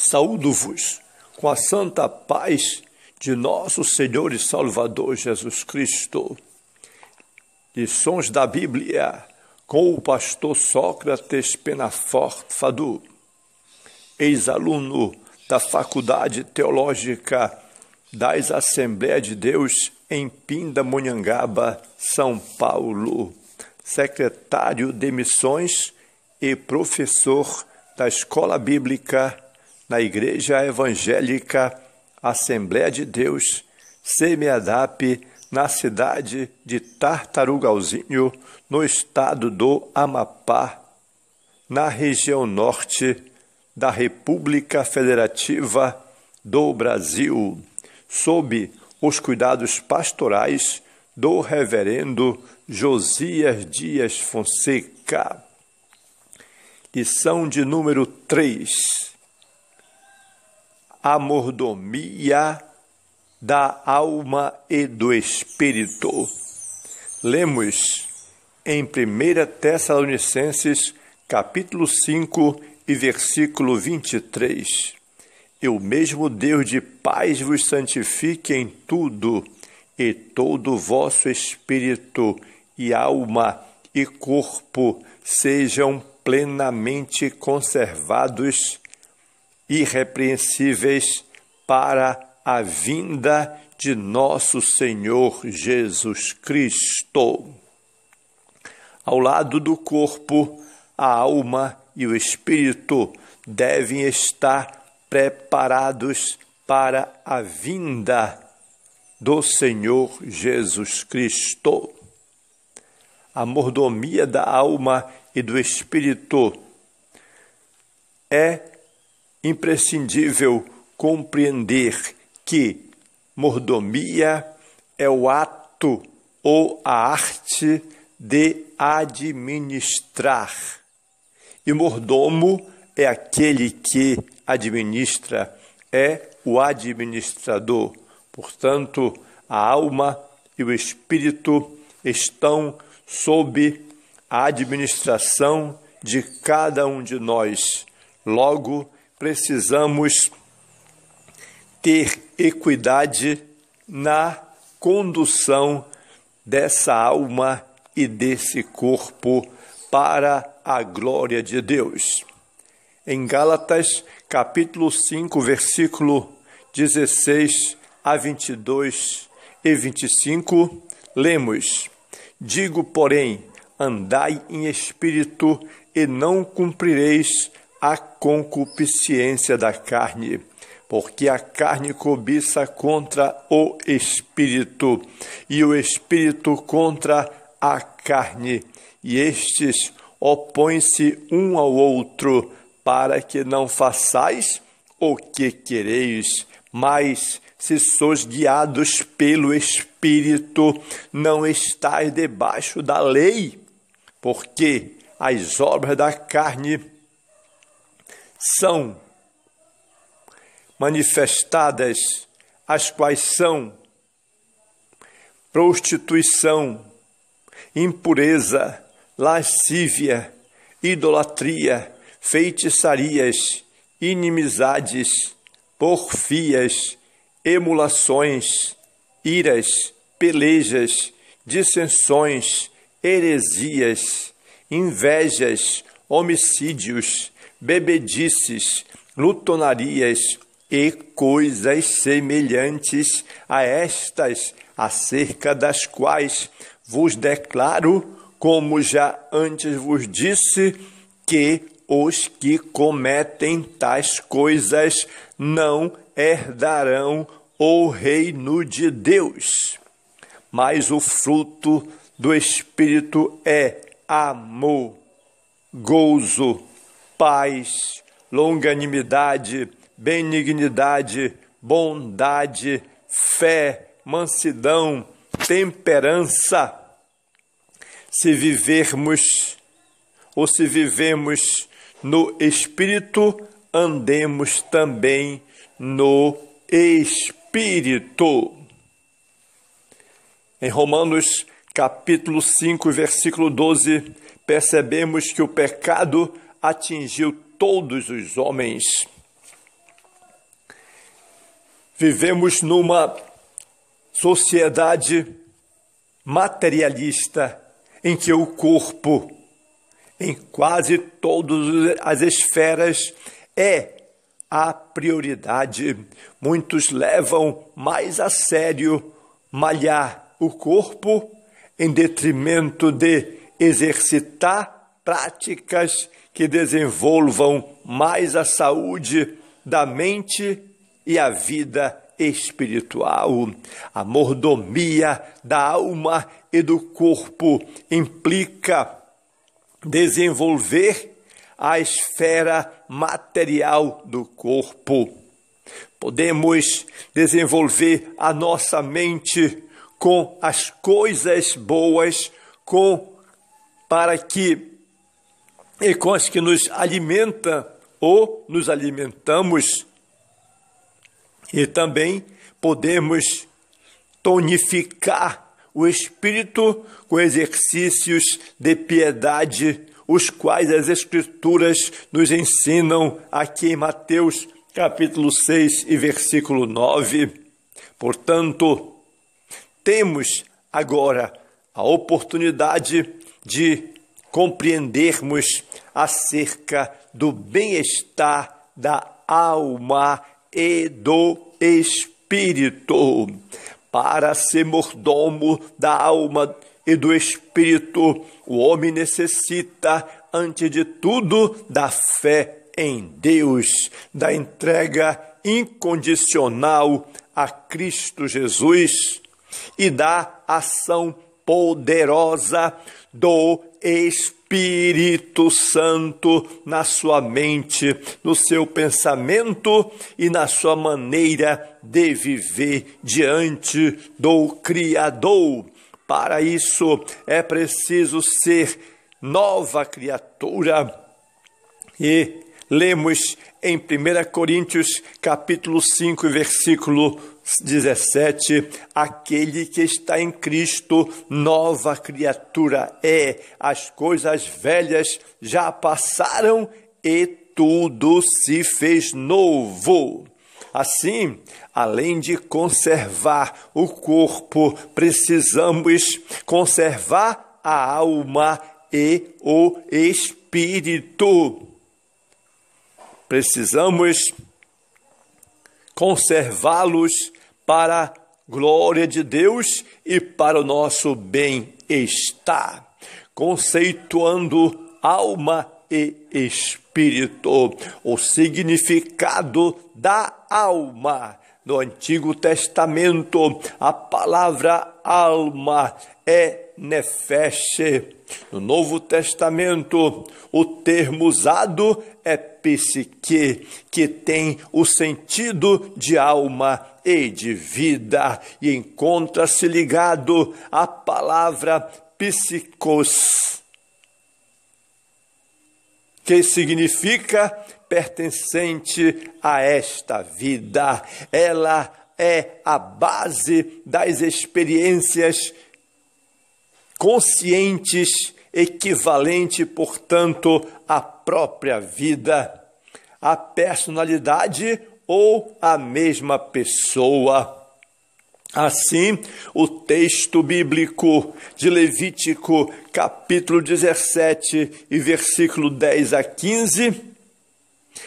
Saúdo-vos com a santa paz de nosso Senhor e Salvador Jesus Cristo. Lições da Bíblia com o pastor Sócrates Penafort Fadu, ex-aluno da Faculdade Teológica das Assembleias de Deus em Pindamonhangaba, São Paulo, secretário de Missões e professor da Escola Bíblica na Igreja Evangélica Assembleia de Deus, CEMEADAP, na cidade de Tartarugalzinho, no estado do Amapá, na região norte da República Federativa do Brasil, sob os cuidados pastorais do reverendo Josias Dias Fonseca. Lição de número 3. A mordomia da alma e do espírito. Lemos em 1 Tessalonicenses, capítulo 5 e versículo 23. E o mesmo Deus de paz vos santifique em tudo, e todo o vosso espírito e alma e corpo sejam plenamente conservados, irrepreensíveis para a vinda de nosso Senhor Jesus Cristo. Ao lado do corpo, a alma e o espírito devem estar preparados para a vinda do Senhor Jesus Cristo. A mordomia da alma e do espírito é imprescindível compreender que mordomia é o ato ou a arte de administrar, e mordomo é aquele que administra, é o administrador. Portanto, a alma e o espírito estão sob a administração de cada um de nós. Logo, precisamos ter equidade na condução dessa alma e desse corpo para a glória de Deus. Em Gálatas, capítulo 5, versículo 16 a 22 e 25, lemos: Digo, porém, andai em espírito e não cumprireis a concupiscência da carne, porque a carne cobiça contra o espírito, e o espírito contra a carne, e estes opõem-se um ao outro, para que não façais o que quereis. Mas, se sois guiados pelo Espírito, não estáis debaixo da lei, porque as obras da carne são manifestadas, as quais são prostituição, impureza, lascívia, idolatria, feitiçarias, inimizades, porfias, emulações, iras, pelejas, dissensões, heresias, invejas, homicídios, bebedices, lutonarias e coisas semelhantes a estas, acerca das quais vos declaro, como já antes vos disse, que os que cometem tais coisas não herdarão o reino de Deus. Mas o fruto do Espírito é amor, gozo, paz, longanimidade, benignidade, bondade, fé, mansidão, temperança. Se vivemos no Espírito, andemos também no Espírito. Em Romanos, capítulo 5, versículo 12, percebemos que o pecado atingiu todos os homens. Vivemos numa sociedade materialista em que o corpo, em quase todas as esferas, é a prioridade. Muitos levam mais a sério malhar o corpo em detrimento de exercitar práticas que desenvolvam mais a saúde da mente e a vida espiritual. A mordomia da alma e do corpo implica desenvolver a esfera material do corpo. Podemos desenvolver a nossa mente com as coisas boas, com as que nos alimentam ou nos alimentamos, e também podemos tonificar o espírito com exercícios de piedade, os quais as Escrituras nos ensinam aqui em Mateus capítulo 6 e versículo 9. Portanto, temos agora a oportunidade de compreendermos acerca do bem-estar da alma e do espírito. Para ser mordomo da alma e do espírito, o homem necessita, antes de tudo, da fé em Deus, da entrega incondicional a Cristo Jesus e da ação poderosa do Espírito Santo na sua mente, no seu pensamento e na sua maneira de viver diante do Criador. Para isso é preciso ser nova criatura. E lemos em 1 Coríntios capítulo 5, versículo 17, aquele que está em Cristo, nova criatura é. As coisas velhas já passaram e tudo se fez novo. Assim, além de conservar o corpo, precisamos conservar a alma e o espírito. Precisamos conservá-los para a glória de Deus e para o nosso bem-estar. Conceituando alma e espírito, o significado da alma. No Antigo Testamento, a palavra alma é nefesh. No Novo Testamento, o termo usado é psique, que tem o sentido de alma e de vida, e encontra-se ligado à palavra psikos, que significa pertencente a esta vida. Ela é a base das experiências conscientes, equivalente, portanto, à própria vida, a personalidade ou a mesma pessoa. Assim, o texto bíblico de Levítico, capítulo 17 e versículo 10 a 15,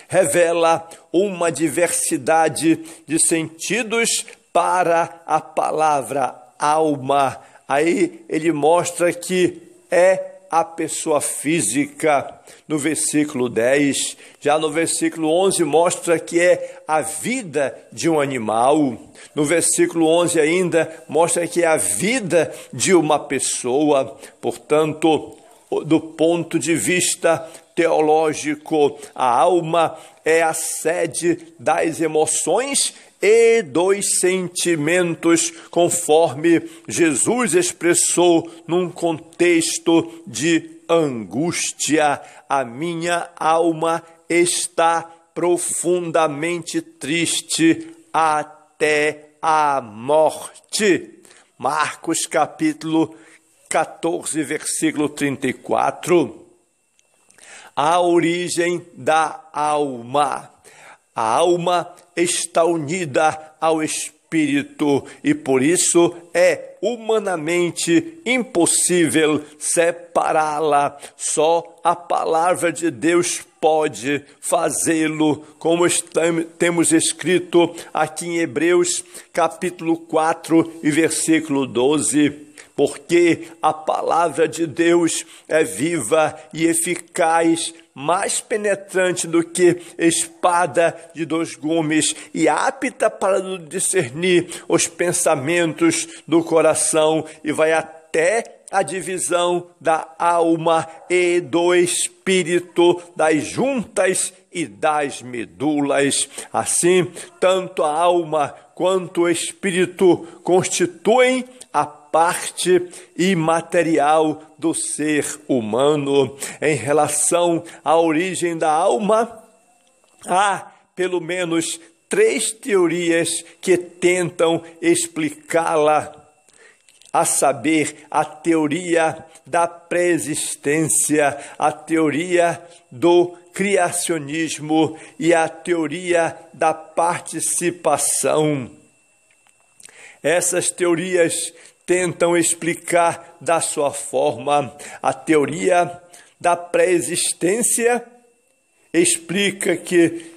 revela uma diversidade de sentidos para a palavra alma. Aí ele mostra que é a pessoa física, no versículo 10. Já no versículo 11 mostra que é a vida de um animal. No versículo 11 ainda mostra que é a vida de uma pessoa. Portanto, do ponto de vista teológico, a alma é a sede das emoções e dos sentimentos, conforme Jesus expressou num contexto de angústia. A minha alma está profundamente triste até a morte. Marcos capítulo 14, versículo 34. A origem da alma. A alma está unida ao espírito e por isso é humanamente impossível separá-la. Só a palavra de Deus pode fazê-lo, como temos escrito aqui em Hebreus capítulo 4 e versículo 12. Porque a palavra de Deus é viva e eficaz, mais penetrante do que espada de dois gumes e apta para discernir os pensamentos do coração e vai até a divisão da alma e do espírito, das juntas e das medulas. Assim, tanto a alma quanto o espírito constituem a parte imaterial do ser humano. Em relação à origem da alma, há pelo menos 3 teorias que tentam explicá-la, a saber, a teoria da pré-existência, a teoria do criacionismo e a teoria da participação. Essas teorias tentam explicar da sua forma. A teoria da pré-existência explica que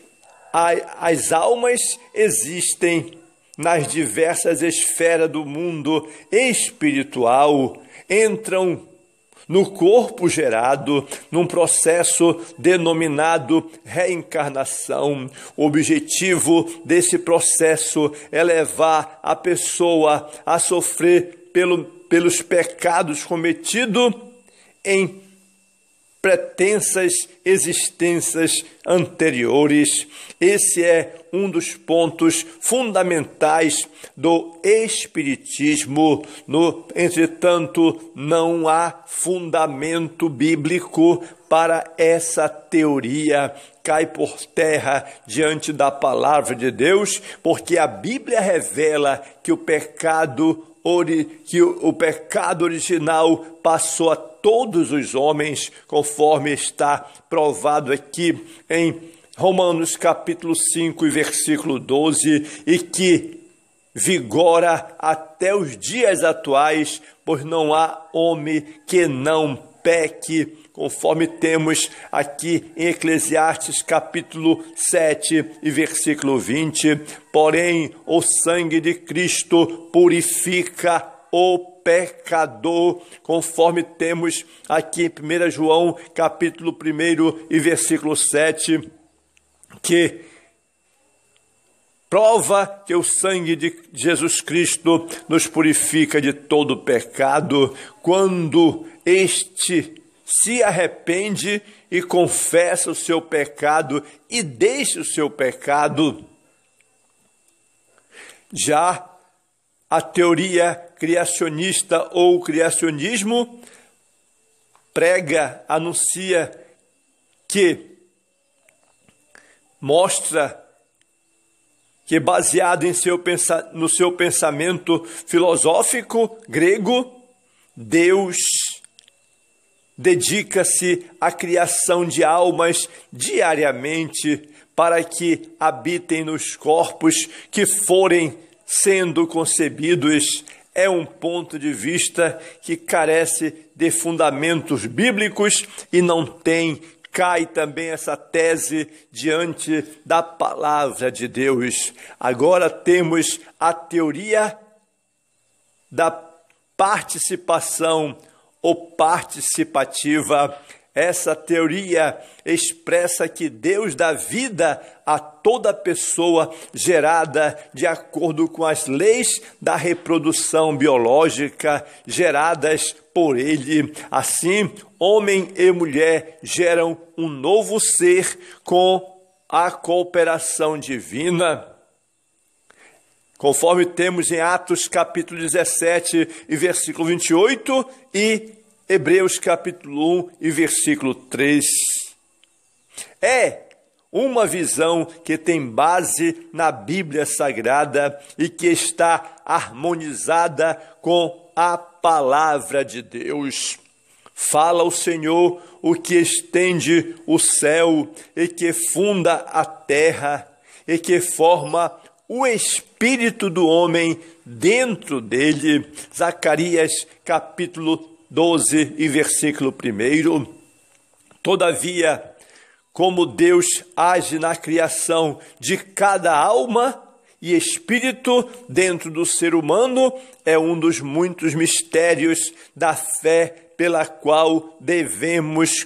as almas existem nas diversas esferas do mundo espiritual, entram no corpo gerado, num processo denominado reencarnação. O objetivo desse processo é levar a pessoa a sofrer pelos pecados cometidos em pretensas existências anteriores. Esse é um dos pontos fundamentais do espiritismo. Entretanto, não há fundamento bíblico para essa teoria. Cai por terra diante da palavra de Deus, porque a Bíblia revela que o pecado original passou a todos os homens, conforme está provado aqui em Romanos capítulo 5 e versículo 12, e que vigora até os dias atuais, pois não há homem que não peque, conforme temos aqui em Eclesiastes capítulo 7 e versículo 20. Porém, o sangue de Cristo purifica o pecador, conforme temos aqui em 1 João capítulo 1 e versículo 7, que prova que o sangue de Jesus Cristo nos purifica de todo pecado quando este se arrepende e confessa o seu pecado e deixa o seu pecado. Já a teoria criacionista ou criacionismo anuncia que mostra que, baseado no seu pensamento filosófico grego, Deus dedica-se à criação de almas diariamente para que habitem nos corpos que forem sendo concebidos. É um ponto de vista que carece de fundamentos bíblicos e cai também essa tese diante da palavra de Deus. Agora temos a teoria da participação ou participativa. Essa teoria expressa que Deus dá vida a toda pessoa gerada de acordo com as leis da reprodução biológica geradas por Ele. Assim, homem e mulher geram um novo ser com a cooperação divina. Conforme temos em Atos capítulo 17 e versículo 28 e Hebreus capítulo 1 e versículo 3. É uma visão que tem base na Bíblia Sagrada e que está harmonizada com a palavra de Deus. Fala o Senhor, o que estende o céu e que funda a terra, e que forma o espírito do homem dentro dele. Zacarias capítulo 12 e versículo 1. Todavia, como Deus age na criação de cada alma e espírito dentro do ser humano, é um dos muitos mistérios da fé pela qual devemos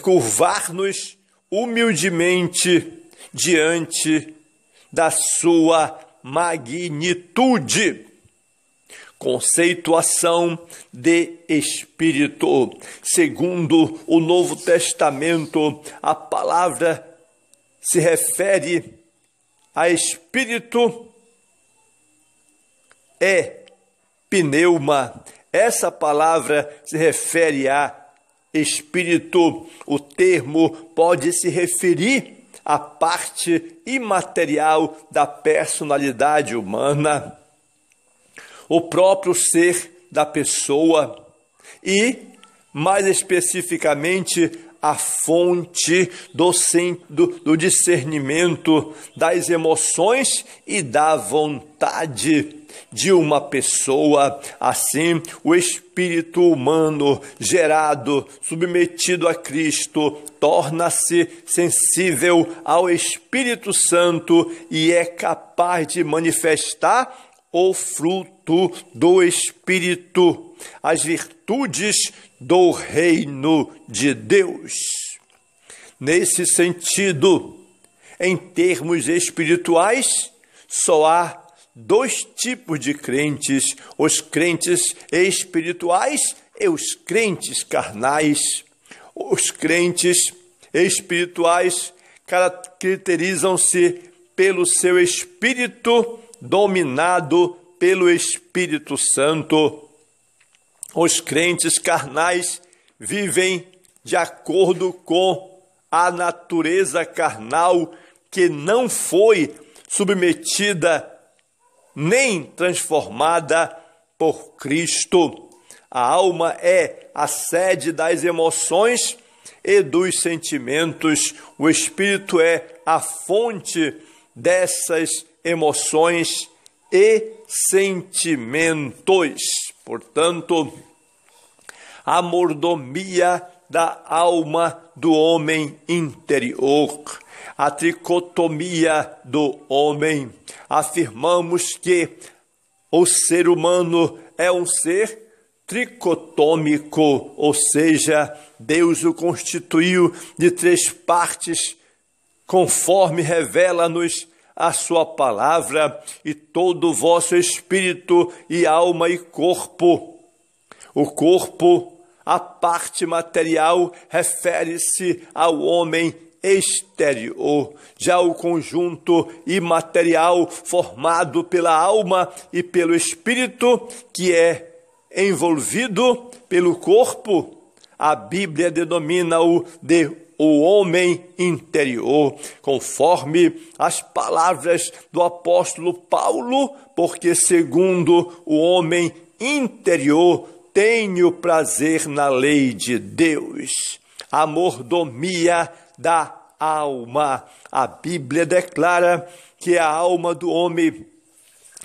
curvar-nos humildemente diante da sua magnitude. Conceituação de espírito. Segundo o Novo Testamento, a palavra se refere a espírito é pneuma. Essa palavra se refere a espírito. O termo pode se referir à parte imaterial da personalidade humana, o próprio ser da pessoa e, mais especificamente, a fonte do discernimento das emoções e da vontade de uma pessoa. Assim, o espírito humano gerado, submetido a Cristo, torna-se sensível ao Espírito Santo e é capaz de manifestar o fruto do Espírito, as virtudes do reino de Deus. Nesse sentido, em termos espirituais, só há dois tipos de crentes: os crentes espirituais e os crentes carnais. Os crentes espirituais caracterizam-se pelo seu espírito dominado pelo Espírito Santo. Os crentes carnais vivem de acordo com a natureza carnal, que não foi submetida nem transformada por Cristo. A alma é a sede das emoções e dos sentimentos. O Espírito é a fonte dessas emoções e sentimentos. Portanto, a mordomia da alma do homem interior, a tricotomia do homem. Afirmamos que o ser humano é um ser tricotômico, ou seja, Deus o constituiu de três partes, conforme revela-nos a sua palavra: e todo o vosso espírito e alma e corpo. O corpo, a parte material, refere-se ao homem exterior. Já o conjunto imaterial, formado pela alma e pelo espírito, que é envolvido pelo corpo, a Bíblia denomina-o de o homem interior, conforme as palavras do apóstolo Paulo, porque segundo o homem interior tenho prazer na lei de Deus. A mordomia da alma. A Bíblia declara que a alma do homem,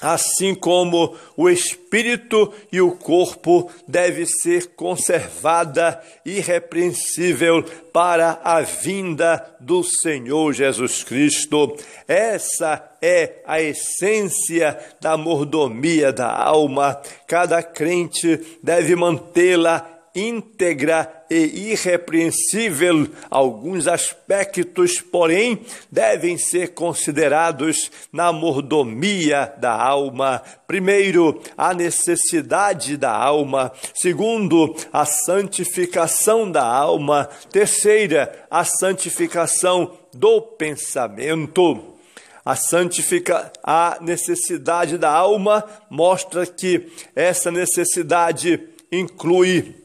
assim como o espírito e o corpo, deve ser conservada irrepreensível para a vinda do Senhor Jesus Cristo. Essa é a essência da mordomia da alma. Cada crente deve mantê-la íntegra e irrepreensível. Alguns aspectos, porém, devem ser considerados na mordomia da alma. Primeiro, a necessidade da alma. Segundo, a santificação da alma. Terceira, a santificação do pensamento. A necessidade da alma mostra que essa necessidade inclui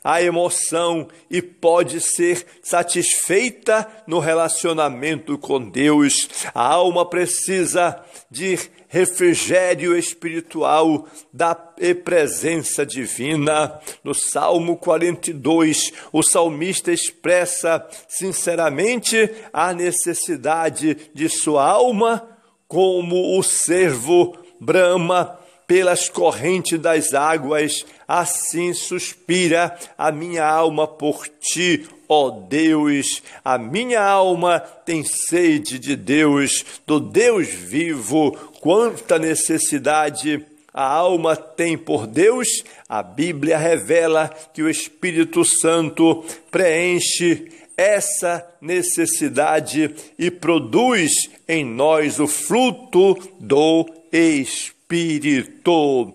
a emoção e pode ser satisfeita no relacionamento com Deus. A alma precisa de refrigério espiritual da presença divina. No Salmo 42, o salmista expressa sinceramente a necessidade de sua alma, como o cervo brama pelas correntes das águas, assim suspira a minha alma por ti, ó Deus. A minha alma tem sede de Deus, do Deus vivo. Quanta necessidade a alma tem por Deus! A Bíblia revela que o Espírito Santo preenche essa necessidade e produz em nós o fruto do Espírito.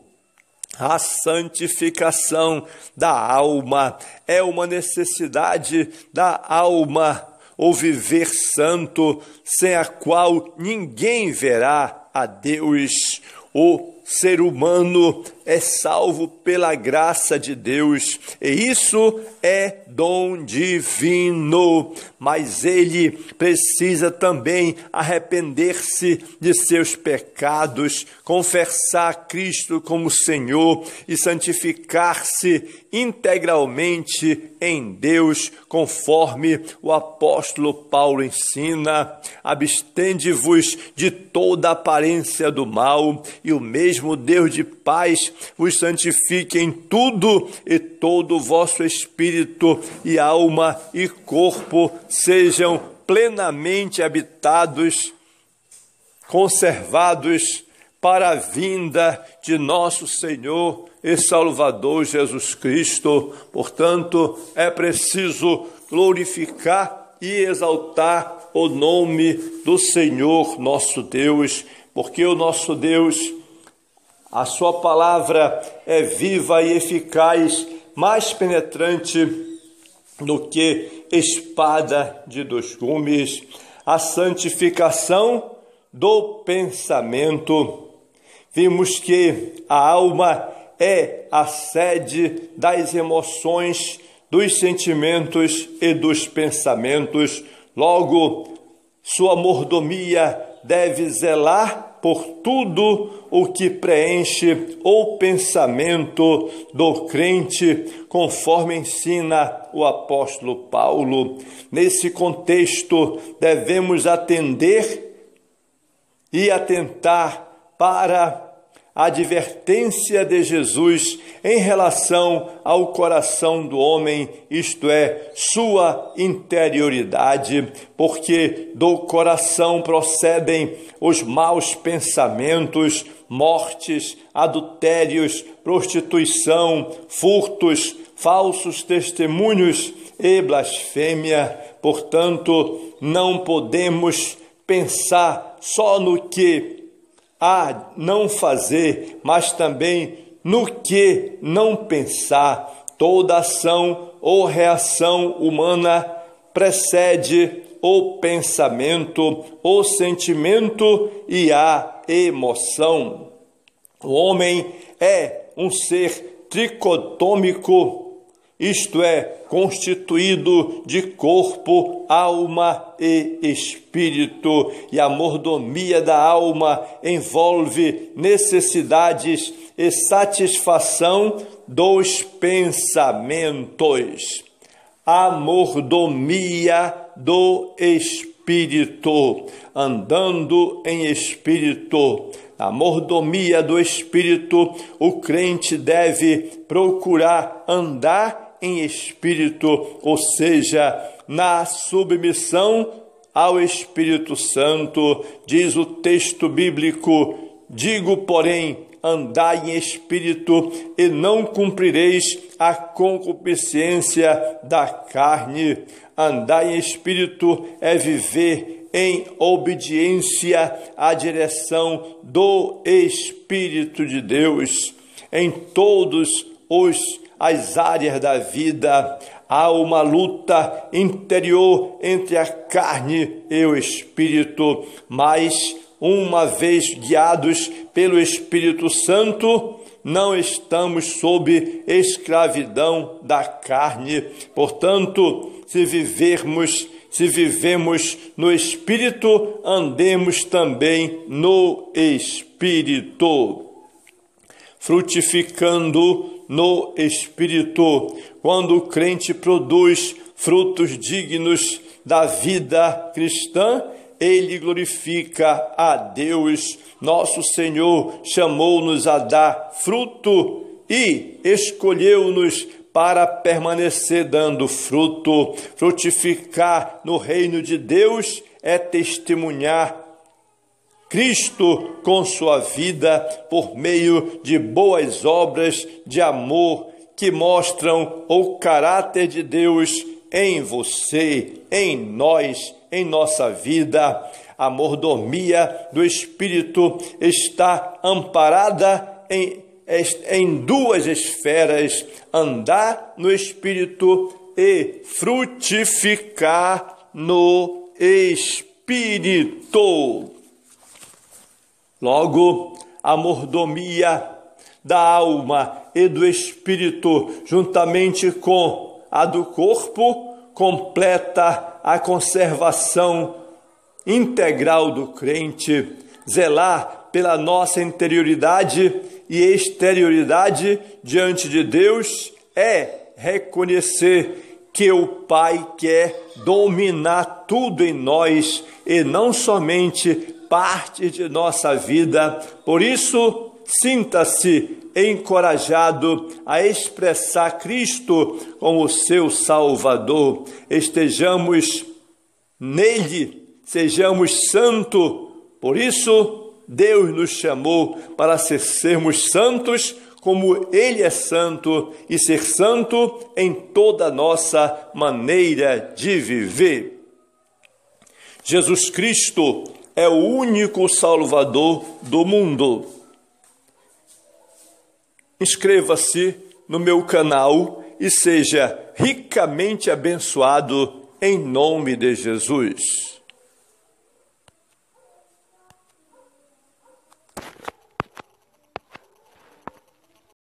A santificação da alma é uma necessidade da alma, o viver santo, sem a qual ninguém verá a Deus. O ser humano é salvo pela graça de Deus, e isso é dom divino, mas ele precisa também arrepender-se de seus pecados, confessar Cristo como Senhor e santificar-se integralmente em Deus, conforme o apóstolo Paulo ensina. Abstende-vos de toda aparência do mal, e o mesmo Deus de paz vos santifique em tudo, e todo o vosso espírito e alma e corpo sejam plenamente habitados, conservados para a vinda de nosso Senhor e Salvador Jesus Cristo. Portanto, é preciso glorificar e exaltar o nome do Senhor nosso Deus, porque o nosso Deus, a sua palavra é viva e eficaz, mais penetrante do que espada de dois gumes. A santificação do pensamento. Vimos que a alma é a sede das emoções, dos sentimentos e dos pensamentos. Logo, sua mordomia deve zelar por tudo o que preenche o pensamento do crente, conforme ensina o apóstolo Paulo. Nesse contexto, devemos atender e atentar para a advertência de Jesus em relação ao coração do homem, isto é, sua interioridade, porque do coração procedem os maus pensamentos, mortes, adultérios, prostituição, furtos, falsos testemunhos e blasfêmia. Portanto, não podemos pensar só no que a não fazer, mas também no que não pensar. Toda ação ou reação humana precede o pensamento, o sentimento e a emoção. O homem é um ser tricotômico, isto é, constituído de corpo, alma e espírito, e a mordomia da alma envolve necessidades e satisfação dos pensamentos. A mordomia do espírito, andando em espírito. A mordomia do espírito, o crente deve procurar andar em espírito, ou seja, na submissão ao Espírito Santo. Diz o texto bíblico: digo, porém, andai em espírito e não cumprireis a concupiscência da carne. Andar em espírito é viver em obediência à direção do Espírito de Deus. Em todas as áreas da vida há uma luta interior entre a carne e o espírito, mas uma vez guiados pelo Espírito Santo, não estamos sob escravidão da carne. Portanto, se vivemos no Espírito, andemos também no Espírito. Frutificando no Espírito. Quando o crente produz frutos dignos da vida cristã, ele glorifica a Deus. Nosso Senhor chamou-nos a dar fruto e escolheu-nos para permanecer dando fruto. Frutificar no reino de Deus é testemunhar Cristo com sua vida por meio de boas obras de amor que mostram o caráter de Deus em você, em nós, em nossa vida. A mordomia do Espírito está amparada em duas esferas: andar no Espírito e frutificar no Espírito. Logo, a mordomia da alma e do espírito, juntamente com a do corpo, completa a conservação integral do crente. Zelar pela nossa interioridade e exterioridade diante de Deus é reconhecer que o Pai quer dominar tudo em nós e não somente parte de nossa vida. Por isso, sinta-se encorajado a expressar Cristo como seu Salvador. Estejamos nele, sejamos santos. Por isso, Deus nos chamou para sermos santos como Ele é santo e ser santo em toda a nossa maneira de viver. Jesus Cristo é o único Salvador do mundo. Inscreva-se no meu canal e seja ricamente abençoado em nome de Jesus.